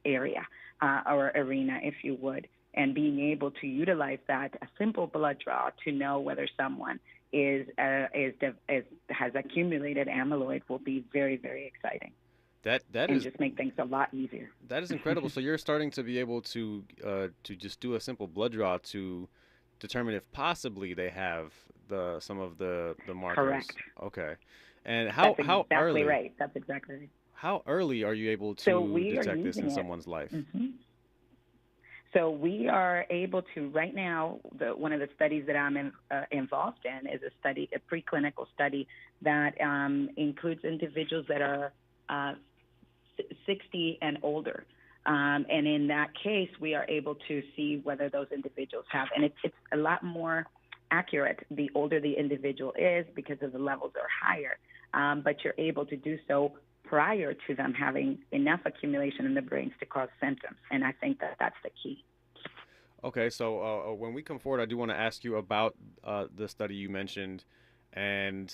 area or arena, if you would, and being able to utilize that, a simple blood draw to know whether someone has accumulated amyloid will be very, very exciting. That and is just make things a lot easier. That is incredible. So you're starting to be able to just do a simple blood draw to determine if possibly they have some of the markers. Correct. Okay. And how early? Right. That's exactly right. How early are you able to detect this in someone's life? Mm-hmm. So we are able to right now. One of the studies that I'm involved in is a preclinical study that includes individuals that are 60 and older. And in that case, we are able to see whether those individuals have, and it's a lot more accurate the older the individual is because of the levels are higher. But you're able to do so prior to them having enough accumulation in the brains to cause symptoms. And I think that that's the key. Okay, so when we come forward, I do want to ask you about the study you mentioned and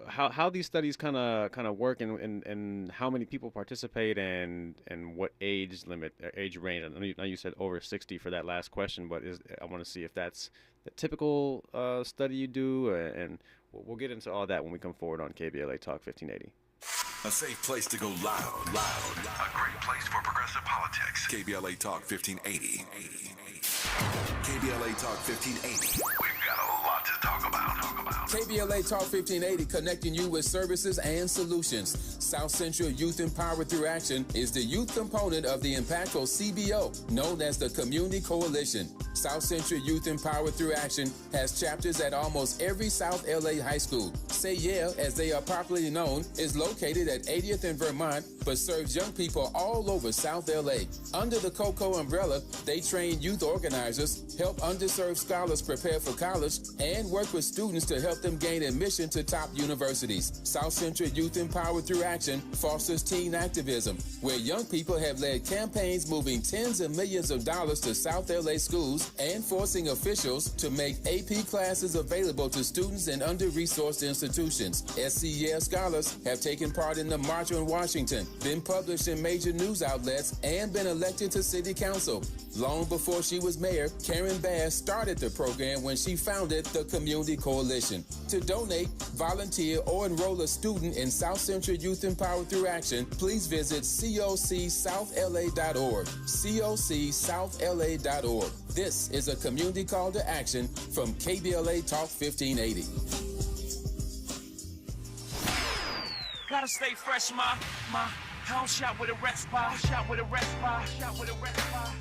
how these studies kind of work and how many people participate and what age range. I know you said over 60 for that last question, but I want to see if that's the typical study you do, and we'll get into all that when we come forward on KBLA Talk 1580. A safe place to go loud. A great place for progressive politics. KBLA Talk 1580. KBLA Talk 1580. We've got a lot to talk about. KBLA Talk 1580, connecting you with services and solutions. South Central Youth Empowered Through Action is the youth component of the impactful CBO, known as the Community Coalition. South Central Youth Empowered Through Action has chapters at almost every South LA high school. Say Yeah, as they are popularly known, is located at 80th and Vermont, but serves young people all over South LA. Under the COCO umbrella, they train youth organizers, help underserved scholars prepare for college, and work with students to help them gain admission to top universities. South Central Youth Empowered Through Action fosters teen activism, where young people have led campaigns moving tens of millions of dollars to South LA schools and forcing officials to make AP classes available to students in under-resourced institutions. SCEL scholars have taken part in the March on Washington, been published in major news outlets, and been elected to city council. Long before she was mayor, Karen Bass started the program when she founded the Community Coalition. To donate, volunteer, or enroll a student in South Central Youth Empowered Through Action, please visit cocsouthla.org. cocsouthla.org. This is a community call to action from KBLA Talk 1580. Gotta stay fresh, my house shot with a rest bar,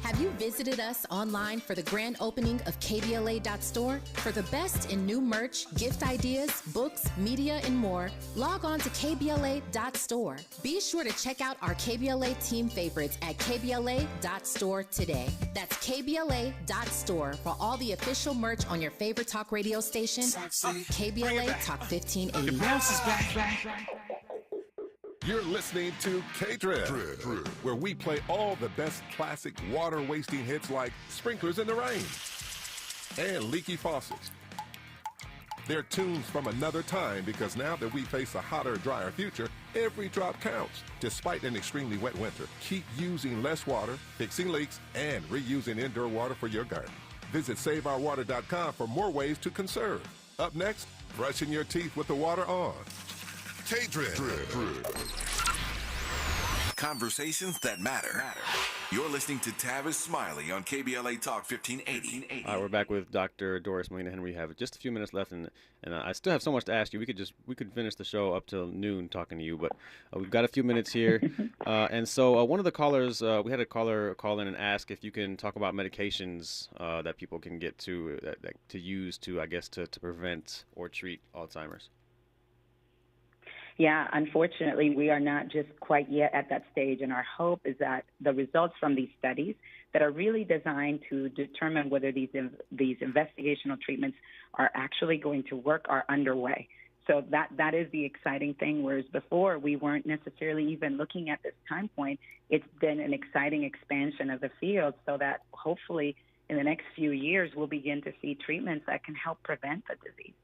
Have you visited us online for the grand opening of KBLA.store? For the best in new merch, gift ideas, books, media, and more, log on to KBLA.store. Be sure to check out our KBLA team favorites at KBLA.store today. That's KBLA.store for all the official merch on your favorite talk radio station, KBLA Talk 1580. The bounce is back. You're listening to K-Trip, where we play all the best classic water-wasting hits like Sprinklers in the Rain and Leaky Faucets. They're tunes from another time because now that we face a hotter, drier future, every drop counts. Despite an extremely wet winter, keep using less water, fixing leaks, and reusing indoor water for your garden. Visit SaveOurWater.com for more ways to conserve. Up next, brushing your teeth with the water on. K-Drip. Conversations that matter. You're listening to Tavis Smiley on KBLA Talk 1580. All right, we're back with Dr. Doris Molina Henry. We have just a few minutes left, and I still have so much to ask you. We could finish the show up till noon talking to you, but we've got a few minutes here. And so one of the callers, we had a caller call in and ask if you can talk about medications that people can get to use to prevent or treat Alzheimer's. Yeah, unfortunately, we are not just quite yet at that stage, and our hope is that the results from these studies that are really designed to determine whether these investigational treatments are actually going to work are underway. So that is the exciting thing, whereas before we weren't necessarily even looking at this time point. It's been an exciting expansion of the field so that hopefully in the next few years we'll begin to see treatments that can help prevent the disease.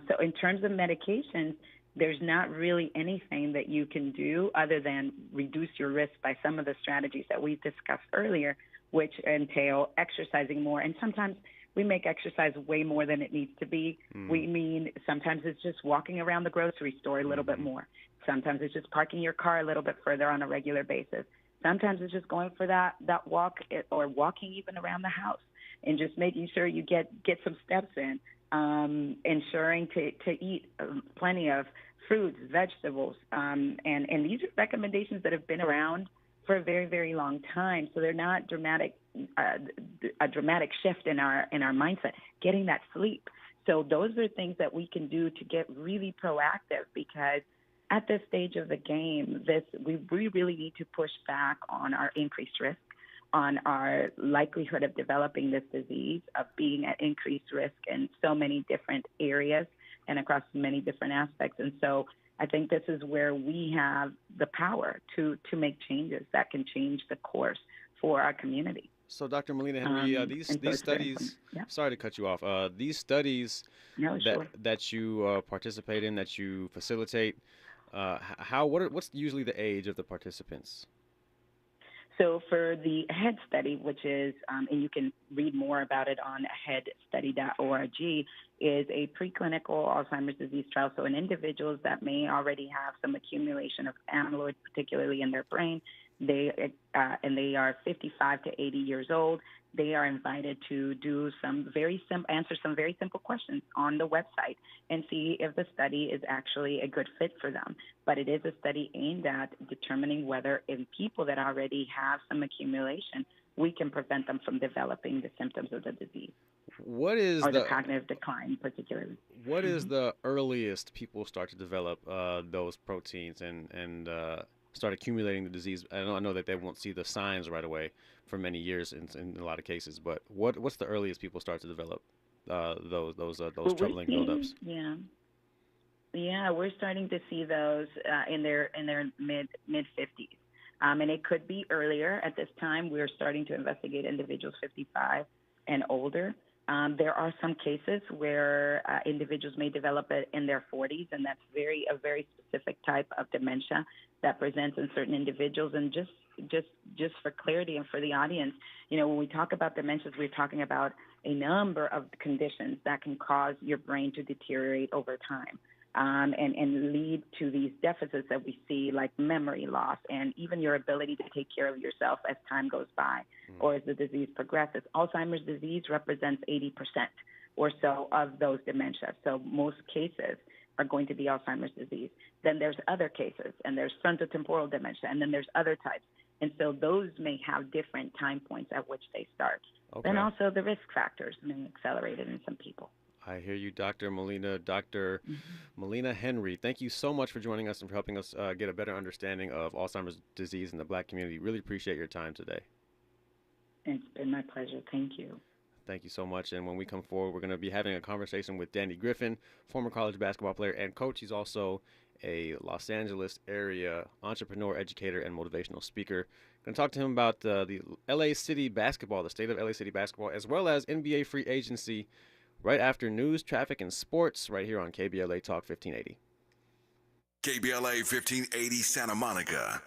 So in terms of medications, there's not really anything that you can do other than reduce your risk by some of the strategies that we discussed earlier, which entail exercising more. And sometimes we make exercise way more than it needs to be. We mean sometimes it's just walking around the grocery store a little bit more. Sometimes it's just parking your car a little bit further on a regular basis. Sometimes it's just going for that walk or walking even around the house and just making sure you get some steps in, ensuring to eat plenty of fruits, vegetables. And these are recommendations that have been around for a very, very long time. So they're not a dramatic shift in our mindset. Getting that sleep. So those are things that we can do to get really proactive, because at this stage of the game, we really need to push back on our increased risk, on our likelihood of developing this disease, of being at increased risk in so many different areas and across many different aspects. And so I think this is where we have the power to make changes that can change the course for our community. So, Dr. Molina Henry, these studies, sorry to cut you off, these studies that you participate in, that you facilitate, what's usually the age of the participants? So for the HEAD study, which is, and you can read more about it on headstudy.org, is a preclinical Alzheimer's disease trial. So in individuals that may already have some accumulation of amyloid, particularly in their brain, and they are 55 to 80 years old, they are invited to do answer some very simple questions on the website and see if the study is actually a good fit for them. But it is a study aimed at determining whether in people that already have some accumulation, we can prevent them from developing the symptoms of the disease. What is the cognitive decline, particularly? What is the earliest people start to develop those proteins and start accumulating the disease? I know that they won't see the signs right away for many years in a lot of cases, but what's the earliest people start to develop those troubling buildups? Yeah, we're starting to see those in their mid 50s, and it could be earlier. At this time, we're starting to investigate individuals 55 and older. There are some cases where individuals may develop it in their 40s, and that's a very specific type of dementia that presents in certain individuals. And just for clarity and for the audience, when we talk about dementias, we're talking about a number of conditions that can cause your brain to deteriorate over time. And lead to these deficits that we see, like memory loss and even your ability to take care of yourself as time goes by or as the disease progresses. Alzheimer's disease represents 80% or so of those dementias. So most cases are going to be Alzheimer's disease. Then there's other cases, and there's frontotemporal dementia, and then there's other types. And so those may have different time points at which they start. Okay. Then also the risk factors may accelerate it in some people. I hear you, Dr. Molina. Dr. Molina Henry, thank you so much for joining us and for helping us get a better understanding of Alzheimer's disease in the Black community. Really appreciate your time today. It's been my pleasure. Thank you. Thank you so much. And when we come forward, we're going to be having a conversation with Danny Griffin, former college basketball player and coach. He's also a Los Angeles area entrepreneur, educator, and motivational speaker. Going to talk to him about the LA City basketball, the state of LA City basketball, as well as NBA free agency, right after news, traffic, and sports, right here on KBLA Talk 1580. KBLA 1580 Santa Monica.